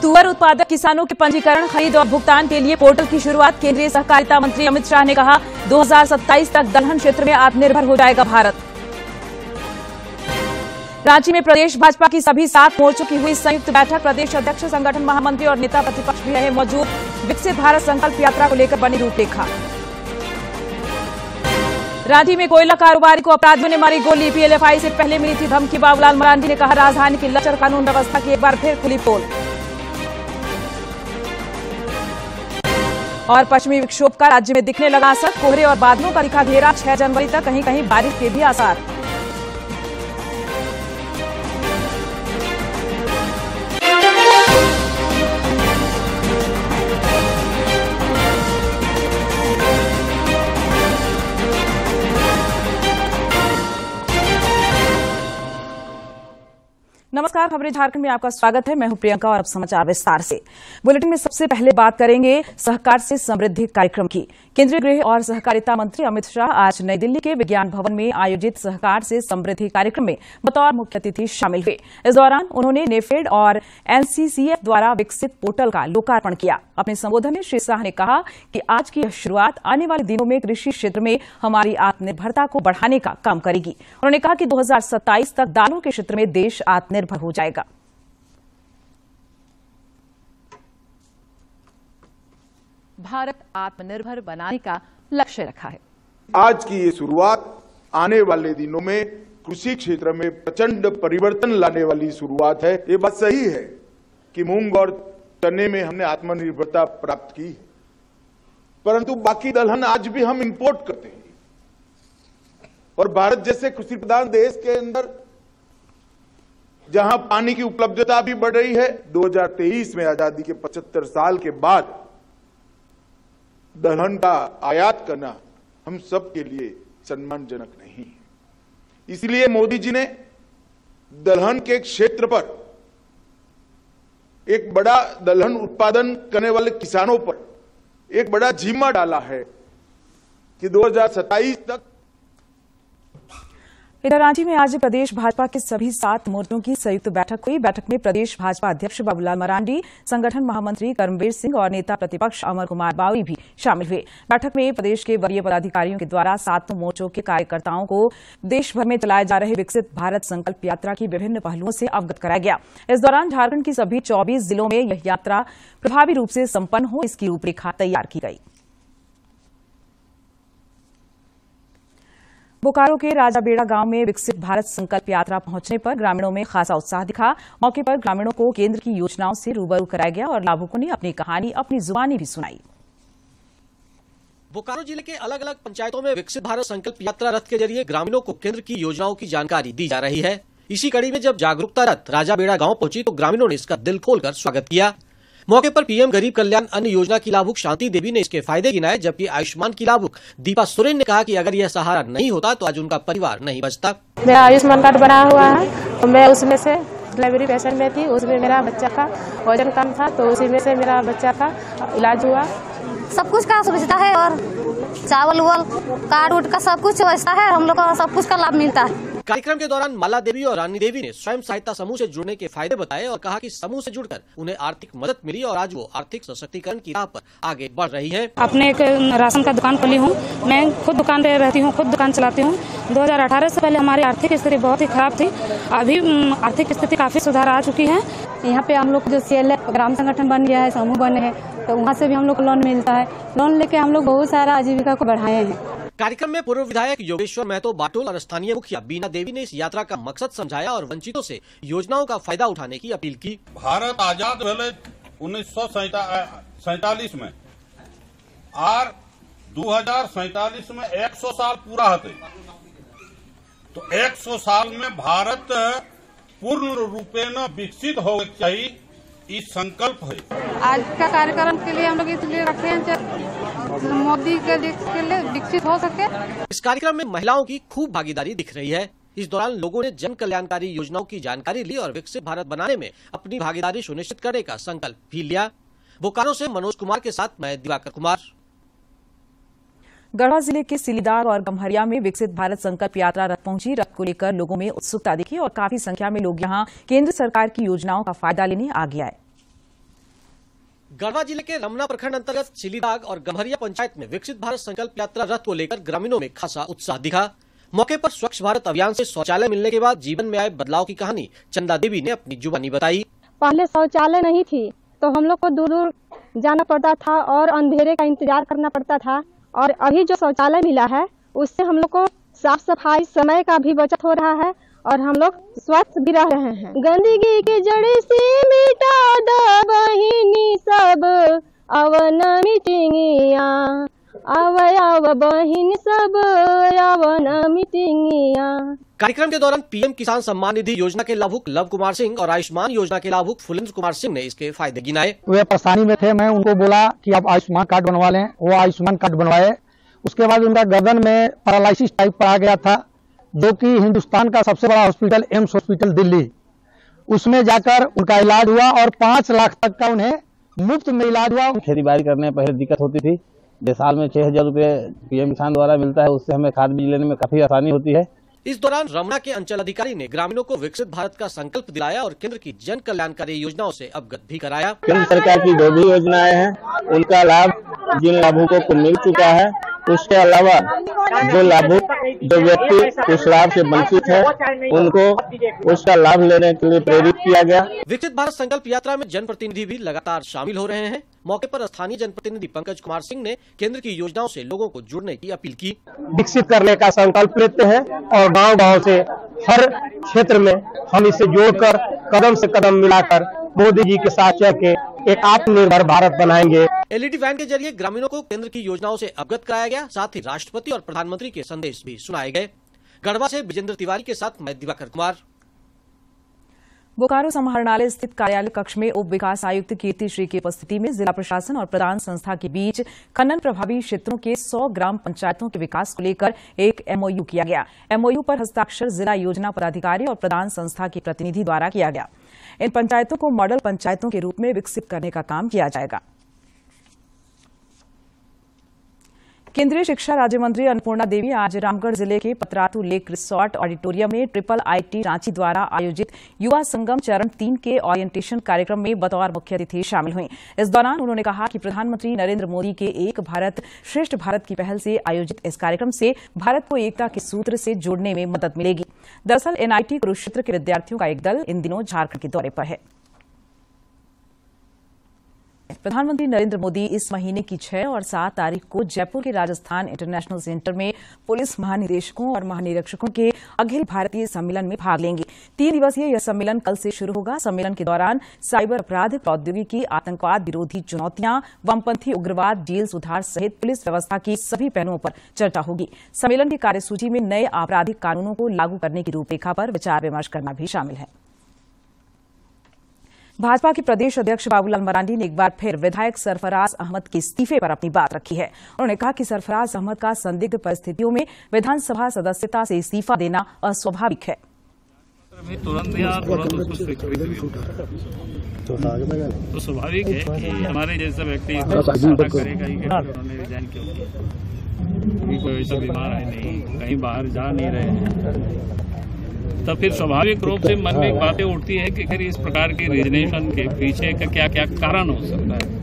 तुअर उत्पादक किसानों के पंजीकरण, खरीद और भुगतान के लिए पोर्टल की शुरुआत। केंद्रीय सहकारिता मंत्री अमित शाह ने कहा 2027 तक दलहन क्षेत्र में आत्मनिर्भर हो जाएगा भारत। रांची में प्रदेश भाजपा की सभी 7 मोर्चों की हुई संयुक्त बैठक। प्रदेश अध्यक्ष, संगठन महामंत्री और नेता प्रतिपक्ष भी रहे मौजूद। विकसित भारत संकल्प यात्रा को लेकर बनी रूपरेखा। रांची में कोयला कारोबारी को अपराधियों ने मारी गोली। पीएलएफआई से पहले मिली थी धमकी। बाबूलाल मरांडी ने कहा राजधानी की लचर कानून व्यवस्था की एक बार फिर खुली पोल। और पश्चिमी विक्षोभ का राज्य में दिखने लगा असर। कोहरे और बादलों का दिखा घेरा। 6 जनवरी तक कहीं कहीं बारिश के भी आसार। नमस्कार, खबरें झारखंड में आपका स्वागत है। मैं हूं प्रियंका और अब समाचार विस्तार से। बुलेटिन में सबसे पहले बात करेंगे सहकार से समृद्धि कार्यक्रम की। केंद्रीय गृह और सहकारिता मंत्री अमित शाह आज नई दिल्ली के विज्ञान भवन में आयोजित सहकार से समृद्धि कार्यक्रम में बतौर मुख्य अतिथि शामिल हुए। इस दौरान उन्होंने नेफेड और एनसीसीएफ द्वारा विकसित पोर्टल का लोकार्पण किया। अपने संबोधन में श्री शाह ने कहा कि आज की यह शुरुआत आने वाले दिनों में कृषि क्षेत्र में हमारी आत्मनिर्भरता को बढ़ाने का काम करेगी। उन्होंने कहा कि 2027 तक दालों के क्षेत्र में देश आत्मनिर्भर हो जाएगा। भारत आत्मनिर्भर बनाने का लक्ष्य रखा है। आज की ये शुरुआत आने वाले दिनों में कृषि क्षेत्र में प्रचंड परिवर्तन लाने वाली शुरुआत है। ये बात सही है कि मूंग और चने में हमने आत्मनिर्भरता प्राप्त की, परंतु बाकी दलहन आज भी हम इंपोर्ट करते हैं। और भारत जैसे कृषि प्रधान देश के अंदर जहां पानी की उपलब्धता भी बढ़ रही है, 2023 में आजादी के 75 साल के बाद दलहन का आयात करना हम सब के लिए सम्मानजनक नहीं है। इसलिए मोदी जी ने दलहन के क्षेत्र पर एक बड़ा दलहन उत्पादन करने वाले किसानों पर एक बड़ा जिम्मा डाला है कि 2027 तक। इधर रांची में आज प्रदेश भाजपा के सभी 7 मोर्चों की संयुक्त बैठक हुई। बैठक में प्रदेश भाजपा अध्यक्ष बाबूलाल मरांडी, संगठन महामंत्री कर्मवीर सिंह और नेता प्रतिपक्ष अमर कुमार बावरी भी शामिल हुए। बैठक में प्रदेश के वरीय पदाधिकारियों के द्वारा 7 मोर्चों के कार्यकर्ताओं को देश भर में चलाए जा रहे विकसित भारत संकल्प यात्रा की विभिन्न पहलुओं से अवगत कराया गया। इस दौरान झारखंड की सभी 24 जिलों में यह यात्रा प्रभावी रूप से संपन्न हो, इसकी रूपरेखा तैयार की गई। बोकारो के राजाबेड़ा गांव में विकसित भारत संकल्प यात्रा पहुंचने पर ग्रामीणों में खासा उत्साह दिखा। मौके पर ग्रामीणों को केंद्र की योजनाओं से रूबरू कराया गया और लाभुकों ने अपनी कहानी अपनी जुबानी भी सुनाई। बोकारो जिले के अलग अलग पंचायतों में विकसित भारत संकल्प यात्रा रथ के जरिए ग्रामीणों को केंद्र की योजनाओं की जानकारी दी जा रही है। इसी कड़ी में जब जागरूकता रथ राजाबेड़ा गाँव पहुंची तो ग्रामीणों ने इसका दिल खोलकर स्वागत किया। मौके पर पीएम गरीब कल्याण अन्न योजना की लाभुक शांति देवी ने इसके फायदे गिनाए, जबकि आयुष्मान की लाभुक दीपा सोरेन ने कहा कि अगर यह सहारा नहीं होता तो आज उनका परिवार नहीं बचता। मेरा आयुष्मान कार्ड बना हुआ है तो मैं उसमें से डिलीवरी पेशेंट में थी, उसमें मेरा बच्चा का वजन कम था तो उसी में से मेरा बच्चा का इलाज हुआ। सब कुछ का सुविधा है और चावल उवल कार्ड उड का सब कुछ व्यवस्था है, हम लोग को सब कुछ का लाभ मिलता है। कार्यक्रम के दौरान माला देवी और रानी देवी ने स्वयं सहायता समूह से जुड़ने के फायदे बताए और कहा कि समूह से जुड़कर उन्हें आर्थिक मदद मिली और आज वो आर्थिक सशक्तिकरण की राह पर आगे बढ़ रही हैं। अपने एक राशन का दुकान खोली हूँ, मैं खुद दुकान पे रहती हूँ, खुद दुकान चलाती हूँ। 2018 से पहले हमारी आर्थिक स्थिति बहुत ही खराब थी, अभी आर्थिक स्थिति काफी सुधार आ चुकी है। यहाँ पे हम लोग जो CLF ग्राम संगठन बन गया है, समूह बने हैं, तो वहाँ से भी हम लोग को लोन मिलता है। लोन लेके हम लोग बहुत सारा आजीविका को बढ़ाए हैं। कार्यक्रम में पूर्व विधायक योगेश्वर महतो बाटोल और स्थानीय मुखिया बीना देवी ने इस यात्रा का मकसद समझाया और वंचितों से योजनाओं का फायदा उठाने की अपील की। भारत आजाद भेले 1947 में और 2047 में 100 साल पूरा होते, तो 100 साल में भारत पूर्ण रूपेण विकसित हो चाहिए, इस संकल्प है। आज का कार्यक्रम के लिए हम लोग इसलिए रखे हैं मोदी के लिए विकसित हो सके। इस कार्यक्रम में महिलाओं की खूब भागीदारी दिख रही है। इस दौरान लोगों ने जन कल्याणकारी योजनाओं की जानकारी ली और विकसित भारत बनाने में अपनी भागीदारी सुनिश्चित करने का संकल्प भी लिया। बोकारो से मनोज कुमार के साथ मैं दिवाकर कुमार। गढ़वा जिले के सिलीदार और गम्हरिया में विकसित भारत संकल्प यात्रा रथ पहुंची। रथ को लेकर लोगों में उत्सुकता दिखी और काफी संख्या में लोग यहां केंद्र सरकार की योजनाओं का फायदा लेने आगे आए। गढ़वा जिले के रमना प्रखंड अंतर्गत चिलीदाग और गम्हरिया पंचायत में विकसित भारत संकल्प यात्रा रथ को लेकर ग्रामीणों में खासा उत्साह दिखा। मौके पर स्वच्छ भारत अभियान से शौचालय मिलने के बाद जीवन में आए बदलाव की कहानी चंदा देवी ने अपनी जुबानी बताई। पहले शौचालय नहीं थी तो हम लोग को दूर दूर जाना पड़ता था और अंधेरे का इंतजार करना पड़ता था, और अभी जो शौचालय मिला है उससे हम लोग को साफ सफाई समय का भी बचत हो रहा है और हम लोग स्वच्छ भी रह रहे हैं। गंदगी की जड़ से मिटा दो बहिनी सब अवन मिटिंगिया, आव बहिन सब अवन मिटिंगिया। कार्यक्रम के दौरान पीएम किसान सम्मान निधि योजना के लाभुक लव कुमार सिंह और आयुष्मान योजना के लाभुक फुलेंद्र कुमार सिंह ने इसके फायदे गिनाए। वे परेशानी में थे, मैं उनको बोला कि आप आयुष्मान कार्ड बनवा लें, वो आयुष्मान कार्ड बनवाए। उसके बाद उनका गर्दन में पैरालिसिस टाइप पर आ गया था, जो कि हिंदुस्तान का सबसे बड़ा हॉस्पिटल एम्स हॉस्पिटल दिल्ली, उसमें जाकर उनका इलाज हुआ और 5 लाख तक का उन्हें मुफ्त में इलाज हुआ। खेती बाड़ी करने में पहले दिक्कत होती थी, साल में 6,000 रुपये पीएम किसान द्वारा मिलता है, उससे हमें खाद बीज लेने में काफी आसानी होती है। इस दौरान रमना के अंचल अधिकारी ने ग्रामीणों को विकसित भारत का संकल्प दिलाया और केंद्र की जन कल्याणकारी योजनाओं से अवगत भी कराया। केंद्र सरकार की जो भी योजनाएं हैं उनका लाभ जिन लाभुकों को मिल चुका है, उसके अलावा जो व्यक्ति उस लाभ से वंचित है उनको उसका लाभ लेने के लिए प्रेरित किया गया। विकसित भारत संकल्प यात्रा में जनप्रतिनिधि भी लगातार शामिल हो रहे हैं। मौके पर स्थानीय जनप्रतिनिधि पंकज कुमार सिंह ने केंद्र की योजनाओं से लोगों को जुड़ने की अपील की। विकसित करने का संकल्प लेते हैं और गांव-गांव से हर क्षेत्र में हम इसे जोड़कर कदम से कदम मिलाकर मोदी जी के साथ चल के एक आत्मनिर्भर भारत बनाएंगे। एलईडी वैन के जरिए ग्रामीणों को केंद्र की योजनाओं से अवगत कराया गया, साथ ही राष्ट्रपति और प्रधानमंत्री के संदेश भी सुनाए गए। गढ़वा से विजेंद्र तिवारी के साथ मैं दिवाकर कुमार। बोकारो समाहरणालय स्थित कार्यालय कक्ष में उप विकास आयुक्त कीर्ति श्री की उपस्थिति में जिला प्रशासन और प्रदान संस्था के बीच खनन प्रभावी क्षेत्रों के 100 ग्राम पंचायतों के विकास को लेकर एक एमओयू किया गया। एमओयू पर हस्ताक्षर जिला योजना पदाधिकारी और प्रदान संस्था के प्रतिनिधि द्वारा किया गया। इन पंचायतों को मॉडल पंचायतों के रूप में विकसित करने का काम किया जाएगा। केंद्रीय शिक्षा राज्य मंत्री अन्नपूर्णा देवी आज रामगढ़ जिले के पतरातू लेक रिसोर्ट ऑडिटोरियम में IIIT रांची द्वारा आयोजित युवा संगम चरण 3 के ओरिएंटेशन कार्यक्रम में बतौर मुख्य अतिथि शामिल हुई। इस दौरान उन्होंने कहा कि प्रधानमंत्री नरेंद्र मोदी के एक भारत श्रेष्ठ भारत की पहल से आयोजित इस कार्यक्रम से भारत को एकता के सूत्र से जोड़ने में मदद मिलेगी। दरअसल NIT कुरुक्षेत्र के विद्यार्थियों का एक दल इन दिनों झारखंड के दौरे पर है। प्रधानमंत्री नरेंद्र मोदी इस महीने की 6 और 7 तारीख को जयपुर के राजस्थान इंटरनेशनल सेंटर में पुलिस महानिदेशकों और महानिरीक्षकों के अखिल भारतीय सम्मेलन में भाग लेंगे। 3 दिवसीय यह सम्मेलन कल से शुरू होगा। सम्मेलन के दौरान साइबर अपराध, प्रौद्योगिकी, आतंकवाद विरोधी चुनौतियां, वामपंथी उग्रवाद, जेल सुधार सहित पुलिस व्यवस्था की सभी पहलुओं पर चर्चा होगी। सम्मेलन की कार्यसूची में नए आपराधिक कानूनों को लागू करने की रूपरेखा पर विचार विमर्श करना भी शामिल है। भाजपा के प्रदेश अध्यक्ष बाबूलाल मरांडी ने एक बार फिर विधायक सरफराज अहमद के इस्तीफे पर अपनी बात रखी है। उन्होंने कहा कि सरफराज अहमद का संदिग्ध परिस्थितियों में विधानसभा सदस्यता से इस्तीफा देना अस्वाभाविक है। तो स्वाभाविक है कि हमारे जैसा व्यक्ति करेगा ही, उन्होंने रिजाइन क्यों किया? कोई ऐसा बीमार है नहीं, कहीं बाहर जा नहीं रहे हैं, तो फिर स्वाभाविक रूप से मन में बातें उठती है कि फिर इस प्रकार के रिजनेशन के पीछे का क्या क्या कारण हो सकता है।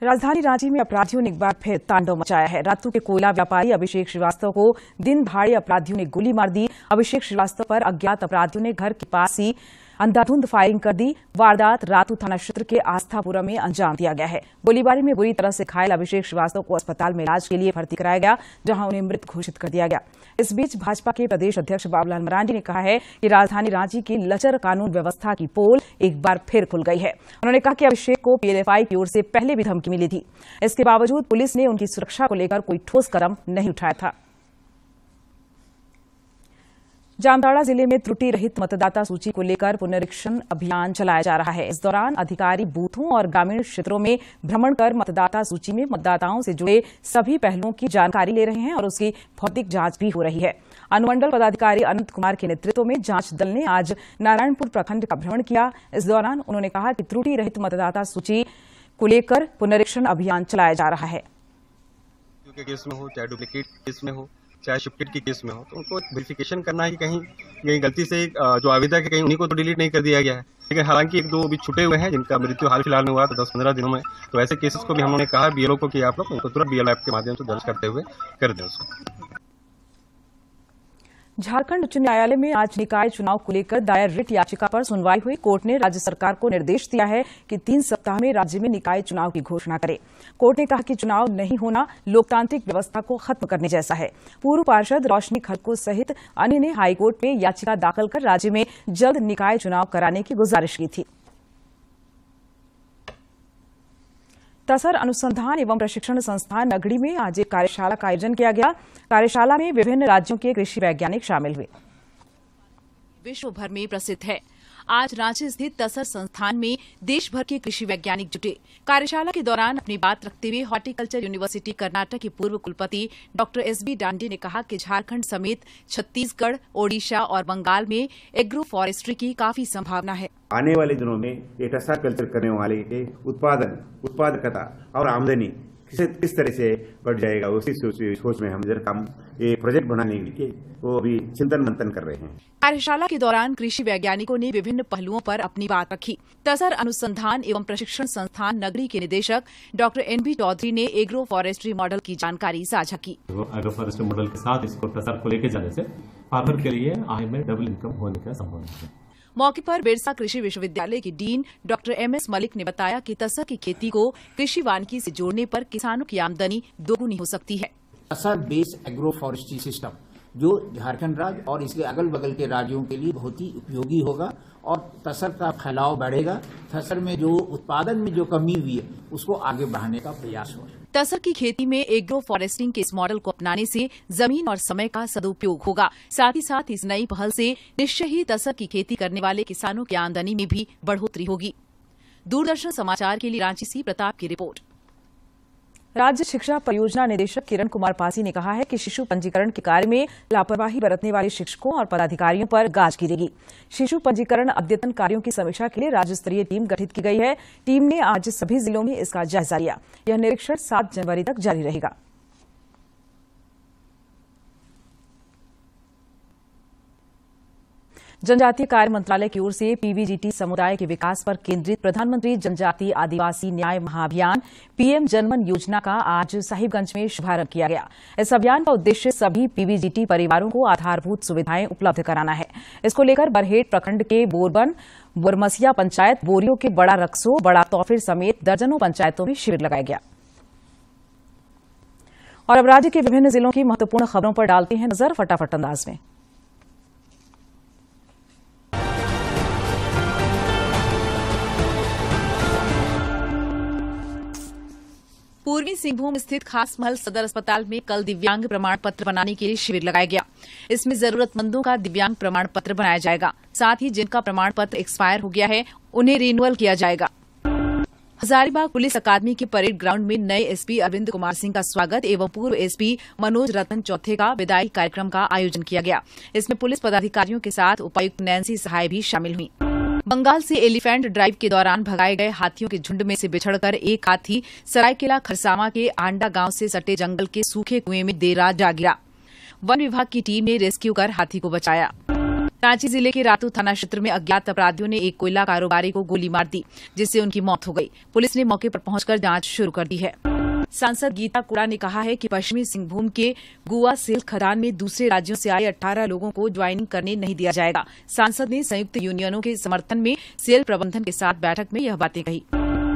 राजधानी रांची में अपराधियों ने एक बार फिर तांडव मचाया है। रातू के कोयला व्यापारी अभिषेक श्रीवास्तव को दिन दहाड़े अपराधियों ने गोली मार दी। अभिषेक श्रीवास्तव पर अज्ञात अपराधियों ने घर के पास ही अंधाधुंध फायरिंग कर दी। वारदात रातू थाना क्षेत्र के आस्थापुरा में अंजाम दिया गया है। गोलीबारी में बुरी तरह से घायल अभिषेक श्रीवास्तव को अस्पताल में इलाज के लिए भर्ती कराया गया, जहां उन्हें मृत घोषित कर दिया गया। इस बीच भाजपा के प्रदेश अध्यक्ष बाबूलाल मरांडी ने कहा है कि राजधानी रांची की लचर कानून व्यवस्था की पोल एक बार फिर खुल गई है। उन्होंने कहा कि अभिषेक को PLFI की ओर से पहले भी धमकी मिली थी। इसके बावजूद पुलिस ने उनकी सुरक्षा को लेकर कोई ठोस कदम नहीं उठाया था। जामताड़ा जिले में त्रुटि रहित मतदाता सूची को लेकर पुनरीक्षण अभियान चलाया जा रहा है। इस दौरान अधिकारी बूथों और ग्रामीण क्षेत्रों में भ्रमण कर मतदाता सूची में मतदाताओं से जुड़े सभी पहलुओं की जानकारी ले रहे हैं और उसकी भौतिक जांच भी हो रही है। अनुमंडल पदाधिकारी अनंत कुमार के नेतृत्व में जांच दल ने आज नारायणपुर प्रखंड का भ्रमण किया। इस दौरान उन्होंने कहा कि त्रुटि रहित मतदाता सूची को लेकर पुनरीक्षण अभियान चलाया जा रहा है। केस में हो, चाहे डुप्लीकेट केस में हो, चाहे शिफ्टेड की केस में हो, तो उनको वेरिफिकेशन करना है कि कहीं गलती से जो आवेदक है कहीं उन्हीं को तो डिलीट नहीं कर दिया गया है। लेकिन हालांकि एक दो भी छूटे हुए हैं जिनका मृत्यु हाल फिलहाल में हुआ था 10-15 दिनों में। तो ऐसे केसेस को भी हम लोगों ने कहा बीएलओ को कि आप लोग उनको तुरंत बीएलओ ऐप के माध्यम से दर्ज करते हुए कर दें उसको। झारखंड उच्च न्यायालय में आज निकाय चुनाव को लेकर दायर रिट याचिका पर सुनवाई हुई। कोर्ट ने राज्य सरकार को निर्देश दिया है कि 3 सप्ताह में राज्य में निकाय चुनाव की घोषणा करे। कोर्ट ने कहा कि चुनाव नहीं होना लोकतांत्रिक व्यवस्था को खत्म करने जैसा है। पूर्व पार्षद रोशनी खड़को सहित अन्य ने हाईकोर्ट में याचिका दाखिल कर राज्य में जल्द निकाय चुनाव कराने की गुजारिश की थी। तसर अनुसंधान एवं प्रशिक्षण संस्थान नगड़ी में आज एक कार्यशाला का आयोजन किया गया। कार्यशाला में विभिन्न राज्यों के कृषि वैज्ञानिक शामिल हुए। विश्व भर में प्रसिद्ध है। आज रांची स्थित तसर संस्थान में देश भर के कृषि वैज्ञानिक जुटे। कार्यशाला के दौरान अपनी बात रखते हुए हॉर्टिकल्चर यूनिवर्सिटी कर्नाटक के पूर्व कुलपति डॉक्टर एसबी डांडी ने कहा कि झारखंड समेत छत्तीसगढ़, ओडिशा और बंगाल में एग्रो फॉरेस्ट्री की काफी संभावना है। आने वाले दिनों में ये टसर कल्चर करने वाले के उत्पादकता और आमदनी किस तरह से बढ़ जाएगा, उसी सोच में हम जरा ये प्रोजेक्ट बनाने के लिए वो अभी चिंतन मंथन कर रहे हैं। कार्यशाला के दौरान कृषि वैज्ञानिकों ने विभिन्न पहलुओं पर अपनी बात रखी। तसर अनुसंधान एवं प्रशिक्षण संस्थान नगरी के निदेशक डॉक्टर एनबी चौधरी ने एग्रो फॉरेस्ट्री मॉडल की जानकारी साझा की। एग्रो फॉरेस्ट्री मॉडल के साथ इसको तसर को लेकर जाने से फार्मर के लिए आय में डबल इनकम होने का संभावना है। मौके पर बिरसा कृषि विश्वविद्यालय के डीन डॉक्टर एमएस मलिक ने बताया कि तसर की खेती को कृषि वानिकी से जोड़ने पर किसानों की आमदनी दोगुनी हो सकती है। तसर बेस्ड एग्रो फॉरेस्ट्री सिस्टम जो झारखंड राज्य और इसके अगल बगल के राज्यों के लिए बहुत ही उपयोगी होगा और तसर का फैलाव बढ़ेगा। तसर में जो उत्पादन में जो कमी हुई है उसको आगे बढ़ाने का प्रयास होगा। तसर की खेती में एग्रो फॉरेस्टिंग के इस मॉडल को अपनाने से जमीन और समय का सदुपयोग होगा। साथ ही साथ इस नई पहल से निश्चय ही तसर की खेती करने वाले किसानों की आमदनी में भी बढ़ोतरी होगी। दूरदर्शन समाचार के लिए रांची से प्रताप की रिपोर्ट। राज्य शिक्षा परियोजना निदेशक किरण कुमार पासी ने कहा है कि शिशु पंजीकरण के कार्य में लापरवाही बरतने वाले शिक्षकों और पदाधिकारियों पर गाज गिरेगी। शिशु पंजीकरण अद्यतन कार्यों की समीक्षा के लिए राज्य स्तरीय टीम गठित की गई है। टीम ने आज सभी जिलों में इसका जायजा लिया। यह निरीक्षण 7 जनवरी तक जारी रहेगा। जनजातीय कार्य मंत्रालय की ओर से पीवीजीटी समुदाय के विकास पर केंद्रित प्रधानमंत्री जनजातीय आदिवासी न्याय महाअभियान पीएम जनमन योजना का आज साहिबगंज में शुभारंभ किया गया। इस अभियान का उद्देश्य सभी पीवीजीटी परिवारों को आधारभूत सुविधाएं उपलब्ध कराना है। इसको लेकर बरहेट प्रखंड के बोरबन, बोरमसिया पंचायत, बोरियो के बड़ा रक्सो, बड़ा तौफिर समेत दर्जनों पंचायतों में शिविर लगाया गया। और अब राज्य के विभिन्न जिलों की महत्वपूर्ण खबरों पर डालते हैं नजर फटाफट अंदाज में। पूर्वी सिंहभूम स्थित खासमहल सदर अस्पताल में कल दिव्यांग प्रमाण पत्र बनाने के लिए शिविर लगाया गया। इसमें जरूरतमंदों का दिव्यांग प्रमाण पत्र बनाया जाएगा। साथ ही जिनका प्रमाण पत्र एक्सपायर हो गया है उन्हें रिन्यूअल किया जाएगा। हजारीबाग पुलिस अकादमी के परेड ग्राउंड में नए एसपी अरविंद कुमार सिंह का स्वागत एवं पूर्व एसपी मनोज रतन चौथे का विदाई कार्यक्रम का आयोजन किया गया। इसमें पुलिस पदाधिकारियों के साथ उपायुक्त नैन्सी सहाय भी शामिल हुई। बंगाल से एलिफेंट ड्राइव के दौरान भगाए गए हाथियों के झुंड में से बिछड़कर एक हाथी सरायकेला खरसावा के आंडा गांव से सटे जंगल के सूखे कुएं में देर रात जा गिरा। वन विभाग की टीम ने रेस्क्यू कर हाथी को बचाया। रांची जिले के रातू थाना क्षेत्र में अज्ञात अपराधियों ने एक कोयला कारोबारी को गोली मार दी, जिससे उनकी मौत हो गई। पुलिस ने मौके पर पहुंचकर जांच शुरू कर दी है। सांसद गीता कुड़ा ने कहा है कि पश्चिमी सिंहभूम के गुआ सेल खदान में दूसरे राज्यों से आए 18 लोगों को ज्वाइनिंग करने नहीं दिया जाएगा। सांसद ने संयुक्त यूनियनों के समर्थन में सेल प्रबंधन के साथ बैठक में यह बातें कही।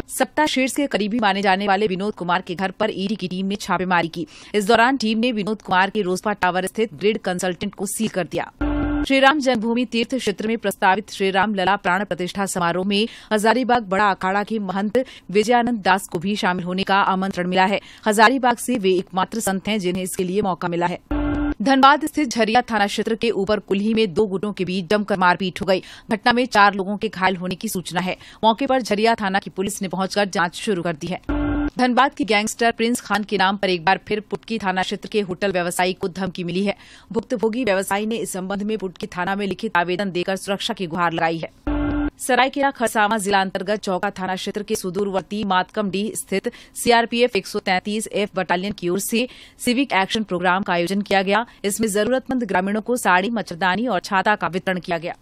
सप्ता शीर्ष के करीबी माने जाने वाले विनोद कुमार के घर पर ईडी की टीम ने छापेमारी की। इस दौरान टीम ने विनोद कुमार के रोसपा टावर स्थित ग्रिड कंसल्टेंट को सील कर दिया। श्रीराम जन्मभूमि तीर्थ क्षेत्र में प्रस्तावित श्रीराम लला प्राण प्रतिष्ठा समारोह में हजारीबाग बड़ा अखाड़ा के महंत विजयानंद दास को भी शामिल होने का आमंत्रण मिला है। हजारीबाग से वे एकमात्र संत हैं जिन्हें इसके लिए मौका मिला है। धनबाद स्थित झरिया थाना क्षेत्र के ऊपर कुल्ही में 2 गुटों के बीच जमकर मारपीट हो गई। घटना में 4 लोगों के घायल होने की सूचना है। मौके पर झरिया थाना की पुलिस ने पहुंचकर जांच शुरू कर दी है। धनबाद की गैंगस्टर प्रिंस खान के नाम पर एक बार फिर पुटकी थाना क्षेत्र के होटल व्यवसायी को धमकी मिली है। भुक्तभोगी व्यवसायी ने इस संबंध में पुटकी थाना में लिखित आवेदन देकर सुरक्षा की गुहार लगाई है। सरायकेला खरसावां जिला अंतर्गत चौका थाना क्षेत्र के सुदूरवर्ती मातकमडीह स्थित सीआरपीएफ 133F बटालियन की ओर से सिविक एक्शन प्रोग्राम का आयोजन किया गया। इसमें जरूरतमंद ग्रामीणों को साड़ी, मच्छरदानी और छाता का वितरण किया गया।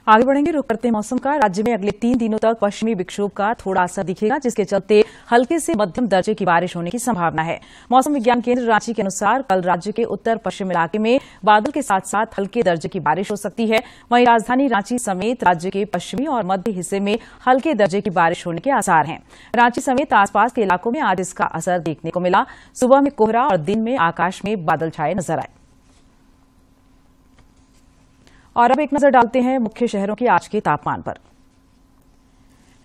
आगे बढ़ेंगे, रुख करते हैं मौसम का। राज्य में अगले 3 दिनों तक पश्चिमी विक्षोभ का थोड़ा असर दिखेगा, जिसके चलते हल्के से मध्यम दर्जे की बारिश होने की संभावना है। मौसम विज्ञान केंद्र रांची के अनुसार कल राज्य के उत्तर पश्चिम इलाके में बादल के साथ साथ हल्के दर्जे की बारिश हो सकती है। वहीं राजधानी रांची समेत राज्य के पश्चिमी और मध्य हिस्से में हल्के दर्जे की बारिश होने के आसार हैं। रांची समेत आसपास के इलाकों में आज इसका असर देखने को मिला। सुबह में कोहरा और दिन में आकाश में बादल छाए नजर आए। और अब एक नजर डालते हैं मुख्य शहरों के आज के तापमान पर।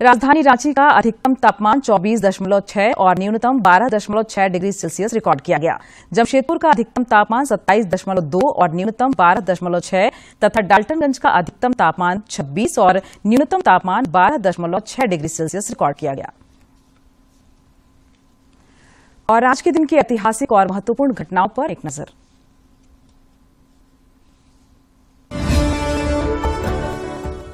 राजधानी रांची का अधिकतम तापमान 24.6 और न्यूनतम 12.6 डिग्री सेल्सियस रिकॉर्ड किया गया। जमशेदपुर का अधिकतम तापमान 27.2 और न्यूनतम 12.6 तथा डाल्टनगंज का अधिकतम तापमान 26 और न्यूनतम तापमान 12.6 डिग्री सेल्सियस रिकॉर्ड किया गया। और आज के दिन की ऐतिहासिक और महत्वपूर्ण घटनाओं पर एक नजर।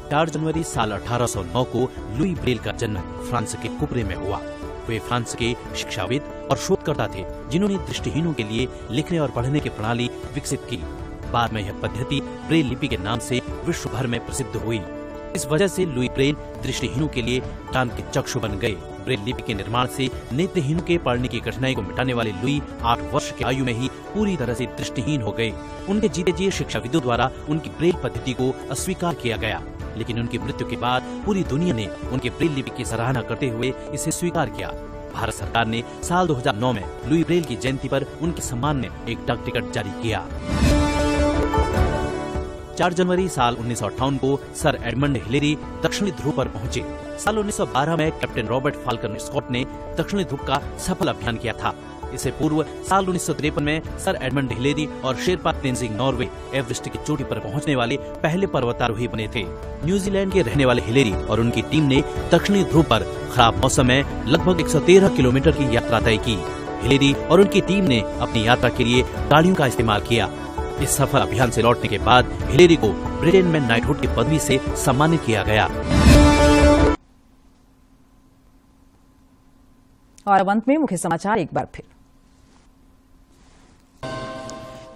4 जनवरी साल 1809 को लुई ब्रेल का जन्म फ्रांस के कुपरे में हुआ। वे फ्रांस के शिक्षाविद और शोधकर्ता थे, जिन्होंने दृष्टिहीनों के लिए लिखने और पढ़ने की प्रणाली विकसित की। बाद में यह पद्धति ब्रेल लिपि के नाम से विश्व भर में प्रसिद्ध हुई। इस वजह से लुई ब्रेल दृष्टिहीनों के लिए ज्ञान के चक्षु बन गए। ब्रेल लिपि के निर्माण से नेत्रहीनों के पढ़ने की कठिनाई को मिटाने वाले लुई 8 वर्ष की आयु में ही पूरी तरह से दृष्टिहीन हो गए। उनके जीते जी शिक्षाविदों द्वारा उनकी ब्रेल पद्धति को अस्वीकार किया गया, लेकिन उनकी मृत्यु के बाद पूरी दुनिया ने उनके ब्रेल लिपि की सराहना करते हुए इसे स्वीकार किया। भारत सरकार ने साल 2009 में लुई ब्रेल की जयंती पर उनके सम्मान में एक डाक टिकट जारी किया। 4 जनवरी साल 1958 को सर एडमंड हिलेरी दक्षिणी ध्रुव पर पहुंचे। साल 1912 में कैप्टन रॉबर्ट फाल्कन स्कॉट ने दक्षिणी ध्रुव का सफल अभियान किया था। इससे पूर्व साल 1953 में सर एडमंड हिलेरी और शेरपा तेंजिंग नॉर्वे एवरेस्ट की चोटी पर पहुंचने वाले पहले पर्वतारोही बने थे। न्यूजीलैंड के रहने वाले हिलेरी और उनकी टीम ने दक्षिणी ध्रुव पर खराब मौसम में लगभग 113 किलोमीटर की यात्रा तय की। हिलेरी और उनकी टीम ने अपनी यात्रा के लिए गाड़ियों का इस्तेमाल किया। इस सफल अभियान से लौटने के बाद हिलेरी को ब्रिटेन में नाइटहुड की पदवी से सम्मानित किया गया। और अंत में मुख्य समाचार एक बार फिर।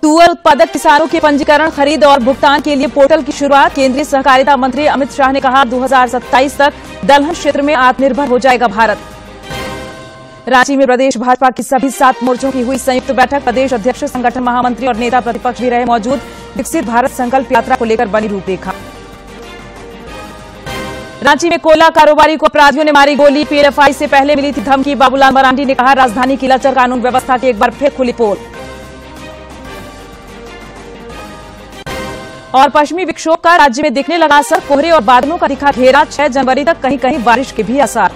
तुअर उत्पादक किसानों के पंजीकरण, खरीद और भुगतान के लिए पोर्टल की शुरुआत। केंद्रीय सहकारिता मंत्री अमित शाह ने कहा 2027 तक दलहन क्षेत्र में आत्मनिर्भर हो जाएगा भारत। रांची में प्रदेश भाजपा की सभी 7 मोर्चों की हुई संयुक्त बैठक। प्रदेश अध्यक्ष, संगठन महामंत्री और नेता प्रतिपक्ष भी रहे मौजूद। विकसित भारत संकल्प यात्रा को लेकर बनी रूपरेखा। रांची में कोयला कारोबारी को अपराधियों ने मारी गोली। पीएलएफआई से पहले मिली थी धमकी। बाबूलाल मरांडी ने कहा राजधानी की लचर कानून व्यवस्था की एक बार फिर खुली पोल। और पश्चिमी विक्षोभ का राज्य में दिखने लगा असर। कोहरे और बादलों का दिखा घेरा। 6 जनवरी तक कहीं कहीं बारिश के भी आसार।